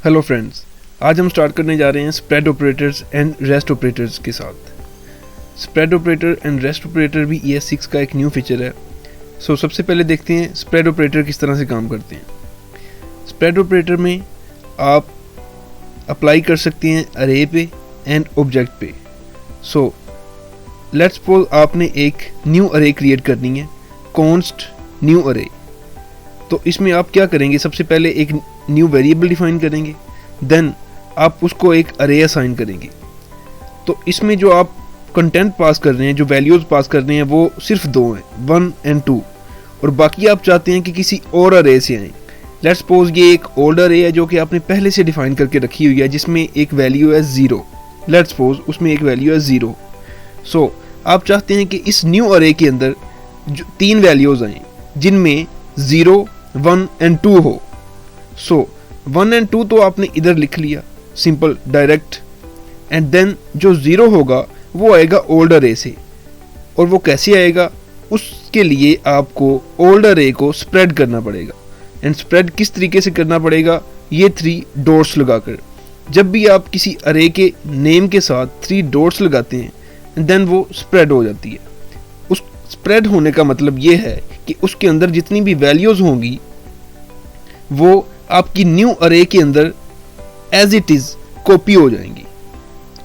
Hello friends, आज हम start करने जा रहे हैं spread operators and rest operators के साथ। Spread operator and rest operator भी ES6 का एक न्यू फीचर है। सबसे पहले देखते हैं स्प्रेड ऑपरेटर किस तरह से काम करते हैं। स्प्रेड ऑपरेटर में आप अप्लाई कर सकते हैं अरे पे एंड ऑब्जेक्ट पे। लेट्स सपोज आपने एक न्यू अरे क्रिएट करनी है, कॉन्स्ट न्यू अरे। तो इसमें आप क्या करेंगे, सबसे पहले एक न्यू वेरिएबल डिफाइन करेंगे, देन आप उसको एक अरे असाइन करेंगे। तो इसमें जो आप कंटेंट पास कर रहे हैं, जो वैल्यूज़ पास कर रहे हैं, वो सिर्फ दो हैं, 1 एंड 2, और बाकी आप चाहते हैं कि किसी और अरे से आएँ। लेट्स सपोज ये एक ओल्ड अरे है जो कि आपने पहले से डिफाइन करके रखी हुई है, जिसमें एक वैल्यू है 0। लेट्स सपोज उसमें एक वैल्यू है 0। आप चाहते हैं कि इस न्यू अरे के अंदर जो 3 वैल्यूज़ आएँ जिनमें 0, 1 एंड 2 हो। 1 एंड 2 तो आपने इधर लिख लिया, सिंपल डायरेक्ट, एंड देन जो 0 होगा वो आएगा ओल्ड अरे से। और वो कैसे आएगा, उसके लिए आपको ओल्ड अरे को स्प्रेड करना पड़ेगा। एंड स्प्रेड किस तरीके से करना पड़ेगा, ये 3 डॉट्स लगाकर। जब भी आप किसी अरे के नेम के साथ 3 डॉट्स लगाते हैं देन वो स्प्रेड हो जाती है। उस स्प्रेड होने का मतलब ये है कि उसके अंदर जितनी भी वैल्यूज़ होंगी वो आपकी न्यू अरे के अंदर एज इट इज़ कॉपी हो जाएंगी।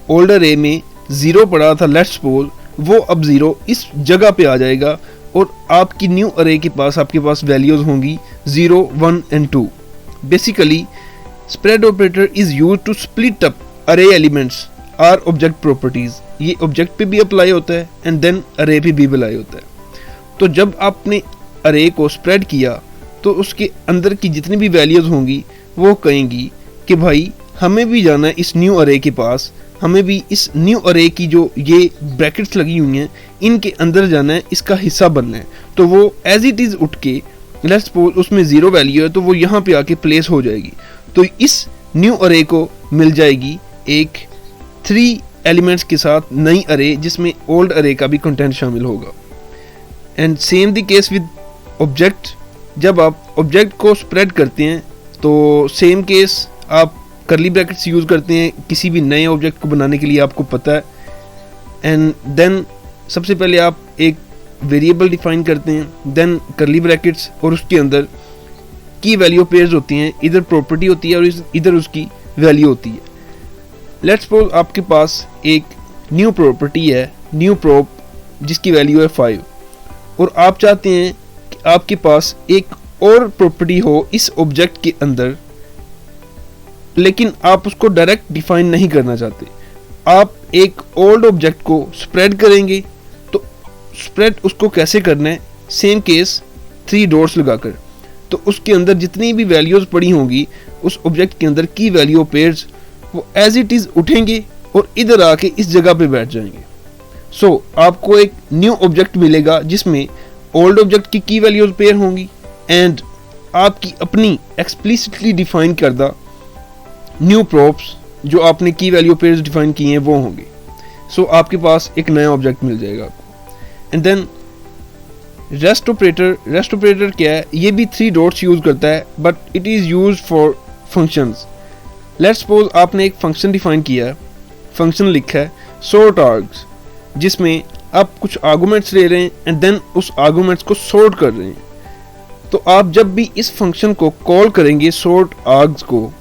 ओल्ड अरे में 0 पड़ा था, लेट्स सपोज वो अब 0 इस जगह पे आ जाएगा और आपकी न्यू अरे के पास आपके पास वैल्यूज़ होंगी 0, 1 and 2। Basically spread operator is used to split up array elements or object properties. ये ऑब्जेक्ट पे भी अप्लाई होता है एंड देन अरे पे भी अप्लाई होता है। तो जब आपने अरे को स्प्रेड किया तो उसके अंदर की जितनी भी वैल्यूज़ होंगी वो कहेंगी कि भाई हमें भी जाना है इस न्यू अरे के पास, हमें भी इस न्यू अरे की जो ये ब्रैकेट्स लगी हुई हैं इनके अंदर जाना है, इसका हिस्सा बनना है। तो वो एज इट इज़ उठ के, लेट्स सपोज उसमें 0 वैल्यू है तो वो यहाँ पे आके प्लेस हो जाएगी। तो इस न्यू अरे को मिल जाएगी एक 3 एलिमेंट्स के साथ नई अरे जिसमें ओल्ड अरे का भी कंटेंट शामिल होगा। And same the case with object. जब आप ऑब्जेक्ट को स्प्रेड करते हैं तो सेम केस, आप करली ब्रैकेट्स यूज़ करते हैं किसी भी नए ऑब्जेक्ट को बनाने के लिए, आपको पता है। एंड देन सबसे पहले आप एक वेरिएबल डिफाइन करते हैं, देन करली ब्रैकेट्स, और उसके अंदर की वैल्यू पेयर्स होती हैं, इधर प्रॉपर्टी होती है और इधर उसकी वैल्यू होती है। लेट्स सपोज आपके पास एक न्यू प्रॉपर्टी है, न्यू प्रॉप, जिसकी वैल्यू है 5, और आप चाहते हैं कि आपके पास एक और प्रॉपर्टी हो इस ऑब्जेक्ट के अंदर, लेकिन आप उसको डायरेक्ट डिफाइन नहीं करना चाहते। आप एक ओल्ड ऑब्जेक्ट को स्प्रेड करेंगे। तो स्प्रेड उसको कैसे करना है, सेम केस 3 डॉट्स लगाकर। तो उसके अंदर जितनी भी वैल्यूज़ पड़ी होंगी उस ऑब्जेक्ट के अंदर की वैल्यू पेयर्स वो एज इट इज़ उठेंगे और इधर आके इस जगह पे बैठ जाएंगे। आपको एक न्यू ऑब्जेक्ट मिलेगा जिसमें ओल्ड ऑब्जेक्ट की वैल्यूज पेयर होंगी एंड आपकी अपनी एक्सप्लिसिटली डिफाइन करदा न्यू प्रॉप्स जो आपने की वैल्यू पेयर्स डिफाइन किए हैं वो होंगे। आपके पास एक नया ऑब्जेक्ट मिल जाएगा आपको। एंड देन रेस्ट ऑपरेटर क्या है, ये भी 3 डॉट्स यूज़ करता है but it is used for functions. Let's suppose आपने एक फंक्शन डिफाइन किया है, फंक्शन लिखा है sort args, जिसमें आप कुछ आर्गुमेंट्स ले रहे हैं एंड देन उस आर्गुमेंट्स को सॉर्ट कर रहे हैं। तो आप जब भी इस फंक्शन को कॉल करेंगे sort args को,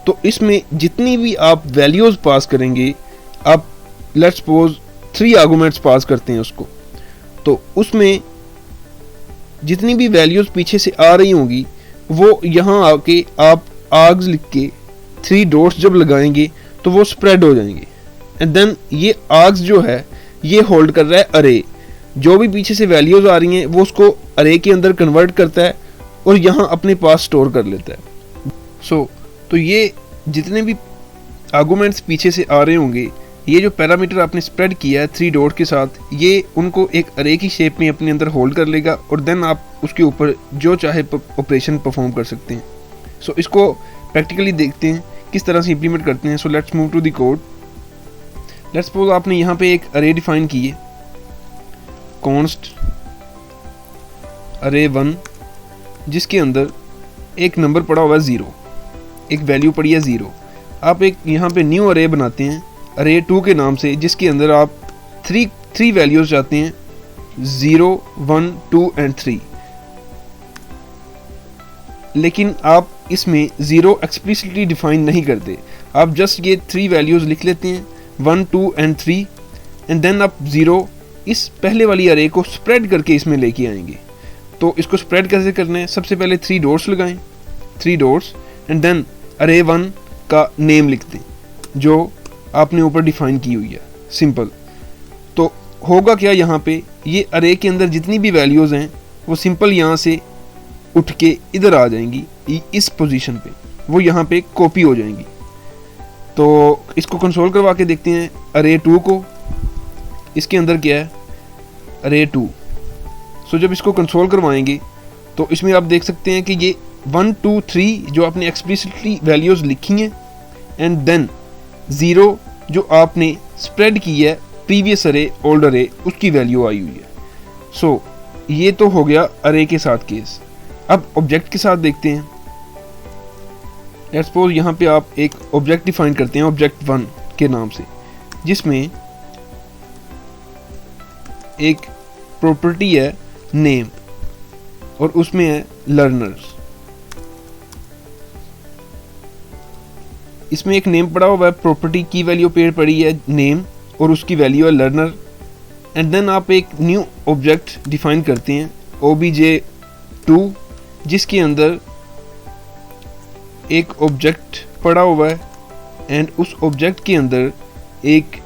तो इसमें जितनी भी आप वैल्यूज़ पास करेंगे, आप लेट्स सपोज 3 आर्गुमेंट्स पास करते हैं उसको, तो उसमें जितनी भी वैल्यूज़ पीछे से आ रही होंगी वो यहाँ आके आप args लिख के 3 डॉट्स जब लगाएंगे तो वो स्प्रेड हो जाएंगे। एंड देन ये args जो है ये होल्ड कर रहा है अरे। जो भी पीछे से वैल्यूज़ आ रही हैं वो उसको अरे के अंदर कन्वर्ट करता है और यहाँ अपने पास स्टोर कर लेता है। तो ये जितने भी आर्गुमेंट्स पीछे से आ रहे होंगे, ये जो पैरामीटर आपने स्प्रेड किया है 3 डॉट के साथ, ये उनको एक अरे की शेप में अपने अंदर होल्ड कर लेगा और देन आप उसके ऊपर जो चाहे ऑपरेशन परफॉर्म कर सकते हैं। इसको प्रैक्टिकली देखते हैं किस तरह से इंप्लीमेंट करते हैं। Let's move to the code. Let's suppose आपने यहाँ पे एक अरे डिफाइन की है, कॉन्स्ट अरे 1, जिसके अंदर एक नंबर पड़ा हुआ है 0। एक वैल्यू पड़ी है 0। आप एक यहाँ पे न्यू अरे बनाते हैं अरे 2 के नाम से, जिसके अंदर आप थ्री वैल्यूज चाहते हैं 0, 1, 2 एंड 3। लेकिन आप इसमें 0 एक्सप्लिसिटली डिफाइन नहीं करते, आप जस्ट ये 3 वैल्यूज लिख लेते हैं 1, 2 एंड 3 एंड देन आप 0 इस पहले वाली अरे को स्प्रेड करके इसमें लेके आएंगे। तो इसको स्प्रेड कैसे करना है, सबसे पहले 3 डॉट्स लगाएं, 3 डॉट्स एंड देन अरे 1 का नेम लिख दें जो आपने ऊपर डिफाइन की हुई है, सिंपल। तो होगा क्या, यहाँ पे ये अरे के अंदर जितनी भी वैल्यूज़ हैं वो सिंपल यहाँ से उठ के इधर आ जाएंगी, इस पोजीशन पे वो यहाँ पे कॉपी हो जाएंगी। तो इसको कंसोल करवा के देखते हैं अरे 2 को, इसके अंदर क्या है अरे 2। सो जब इसको कंसोल करवाएंगे तो इसमें आप देख सकते हैं कि ये 1, 2, 3 जो आपने एक्सप्लिसिटली वैल्यूज़ लिखी हैं एंड देन 0 जो आपने स्प्रेड की है प्रीवियस अरे ओल्ड अरे, उसकी वैल्यू आई हुई है। सो ये तो हो गया अरे के साथ केस। अब ऑब्जेक्ट के साथ देखते हैं। लेट्स सपोज यहाँ पे आप एक ऑब्जेक्ट डिफाइन करते हैं ऑब्जेक्ट 1 के नाम से, जिसमें एक प्रॉपर्टी है नेम और उसमें है लर्नर्स। इसमें एक नेम पड़ा हुआ है, प्रॉपर्टी की वैल्यू पेड़ पड़ी है नेम और उसकी वैल्यू है लर्नर। एंड देन आप एक न्यू ऑब्जेक्ट डिफाइन करते हैं obj2, जिसके अंदर एक ऑब्जेक्ट पड़ा हुआ है एंड उस ऑब्जेक्ट के अंदर एक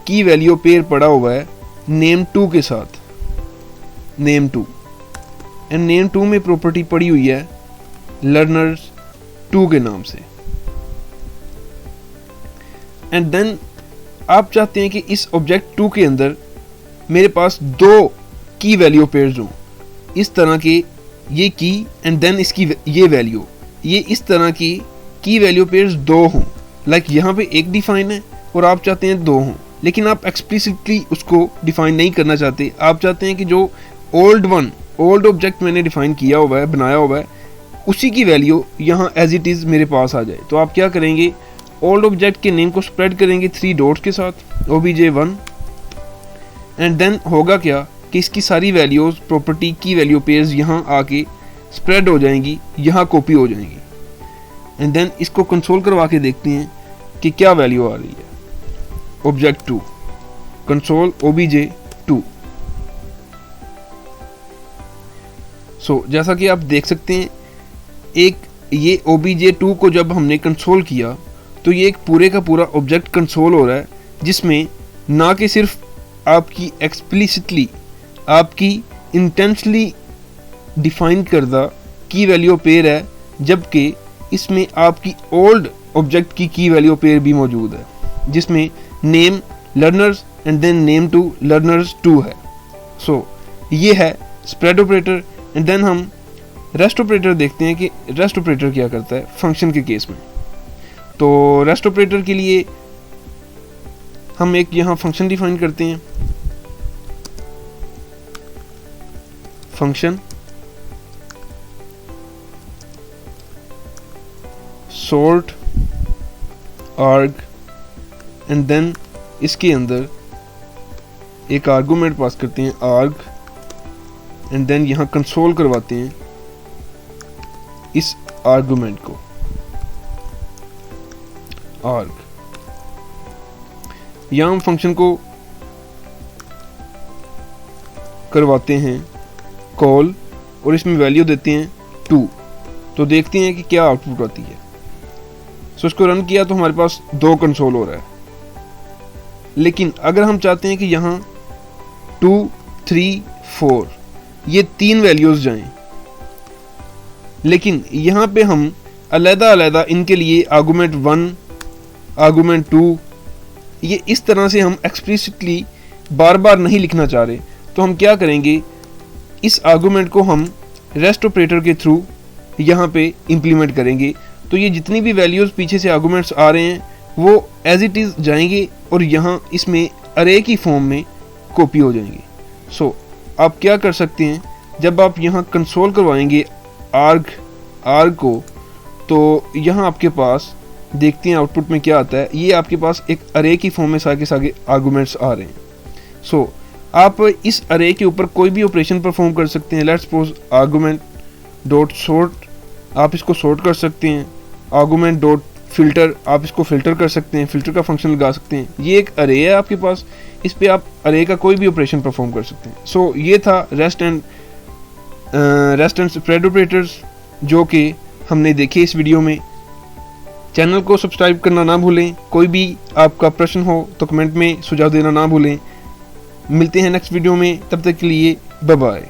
की वैल्यू पेयर पड़ा हुआ है नेम 2 के साथ, नेम 2 एंड नेम 2 में प्रॉपर्टी पड़ी हुई है लर्नर्स 2 के नाम से। एंड देन आप चाहते हैं कि इस ऑब्जेक्ट 2 के अंदर मेरे पास 2 की वैल्यू पेयर्स हों, इस तरह के ये की एंड देन इसकी ये वैल्यू, ये इस तरह की वैल्यू पेयर्स 2 हों। लाइक यहाँ पे एक डिफाइन है और आप चाहते हैं 2 हों, लेकिन आप एक्सप्लिसिटली उसको डिफाइन नहीं करना चाहते। आप चाहते हैं कि जो ओल्ड ऑब्जेक्ट मैंने डिफाइन किया हुआ है, बनाया हुआ है, उसी की वैल्यू यहाँ एज इट इज़ मेरे पास आ जाए। तो आप क्या करेंगे, ओल्ड ऑब्जेक्ट के नेम को स्प्रेड करेंगे 3 डॉट्स के साथ obj1 एंड देन होगा क्या कि इसकी सारी वैल्यूज़ प्रॉपर्टी की वैल्यू पेयर्स यहाँ आके स्प्रेड हो जाएंगी, यहाँ कॉपी हो जाएंगी। एंड देन इसको कंसोल करवा के देखते हैं कि क्या वैल्यू आ रही है। Object 2 console obj2। सो जैसा कि आप देख सकते हैं, एक ये obj2 को जब हमने कंसोल किया तो ये एक पूरे का पूरा ऑब्जेक्ट कंसोल हो रहा है, जिसमें ना कि सिर्फ आपकी एक्सप्लिसिटली आपकी इंटेंशनली डिफाइन करदा की वैल्यू पेयर है, जबकि इसमें आपकी ओल्ड ऑब्जेक्ट की वैल्यू पेयर भी मौजूद है, जिसमें name learners and then name 2 learners 2 है। सो ये है स्प्रेड ऑपरेटर। एंड देन हम रेस्ट ऑपरेटर देखते हैं कि रेस्ट ऑपरेटर क्या करता है फंक्शन के केस में। तो रेस्ट ऑपरेटर के लिए हम एक यहाँ फंक्शन डिफाइन करते हैं, function sort arg and then इसके अंदर एक आर्गुमेंट पास करते हैं arg एंड देन यहाँ कंसोल करवाते हैं इस आर्गुमेंट को arg। यहाँ हम फंक्शन को करवाते हैं कॉल और इसमें वैल्यू देते हैं 2। तो देखते हैं कि क्या आउटपुट आती है। सो इसको रन किया तो हमारे पास 2 कंसोल हो रहा है। लेकिन अगर हम चाहते हैं कि यहाँ 2, 3, 4 ये 3 वैल्यूज जाएं, लेकिन यहाँ पे हम अलग-अलग इनके लिए आर्गुमेंट 1, आर्गुमेंट 2 ये इस तरह से हम एक्सप्लिसिटली बार बार नहीं लिखना चाह रहे। तो हम क्या करेंगे, इस आर्गुमेंट को हम रेस्ट ऑपरेटर के थ्रू यहाँ पे इम्प्लीमेंट करेंगे। तो ये जितनी भी वैल्यूज़ पीछे से आर्गुमेंट्स आ रहे हैं वो एज इट इज़ जाएंगे और यहाँ इसमें अरे की फॉर्म में कॉपी हो जाएंगे। सो आप क्या कर सकते हैं, जब आप यहाँ कंसोल करवाएंगे आर्ग को, तो यहाँ आपके पास देखते हैं आउटपुट में क्या आता है। ये आपके पास एक अरे की फॉर्म में सारे आर्गूमेंट्स आ रहे हैं। सो आप इस अरे के ऊपर कोई भी ऑपरेशन परफॉर्म कर सकते हैं। Let's suppose argument dot sort, आप इसको सॉर्ट कर सकते हैं। आर्गूमेंट डॉट फिल्टर, आप इसको फिल्टर कर सकते हैं, फिल्टर का फंक्शन लगा सकते हैं। ये एक अरे है आपके पास, इस पे आप अरे का कोई भी ऑपरेशन परफॉर्म कर सकते हैं। सो ये था रेस्ट एंड स्प्रेड ऑपरेटर्स जो कि हमने देखे इस वीडियो में। चैनल को सब्सक्राइब करना ना भूलें। कोई भी आपका प्रश्न हो तो कमेंट में सुझाव देना ना भूलें। मिलते हैं नेक्स्ट वीडियो में, तब तक के लिए बाय बाय।